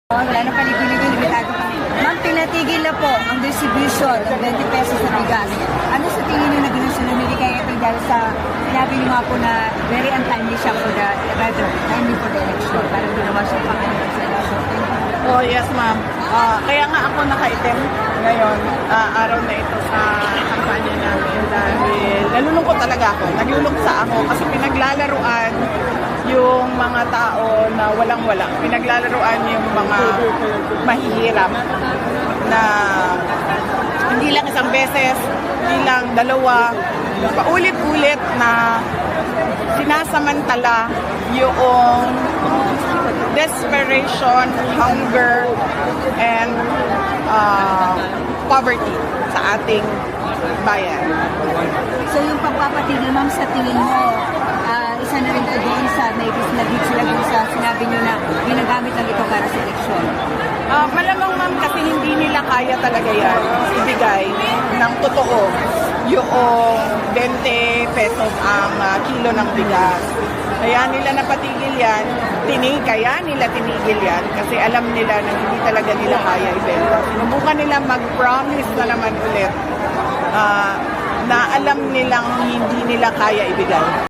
Wala na paligoy-ligoy, limitado kami. Ma'am, pinatigil na po ang distribution ng 20 pesos na bigas. Ano sa tingin niyo na ginusunod kaya ito dahil sa sinabi niyo nga po na very untimely siya for the, rather, timely for the election. Parang ginawa siya pangalan sa election. Oh, yes, ma'am. Kaya nga ako nakaitim ngayon, araw na ito sa kampanya namin dahil nalulungkot talaga ako. Naglulungsa ako kasi pinaglalaruan yung mga tao na walang-wala. Pinaglalaruan yung mga mahihirap na hindi lang isang beses, hindi lang dalawa, paulit-ulit na sinasamantala yung desperation, hunger, and poverty sa ating bayan. So yung pagpapatigil, ma'am, sa tingin mo, isa na rin po doon sa naibig sila doon sa sinabi niyo na ginagamit lang ito para sa eleksyon? Malamang, ma'am, kasi hindi nila kaya talaga yan ibigay ng totoo yung 20 pesos ang kilo ng bigas. Kaya nila napatigil yan, kaya nila tinigil yan kasi alam nila na hindi talaga nila kaya ibenta. Sinubukan nila mag-promise na naman ulit na alam nilang hindi nila kaya ibigay.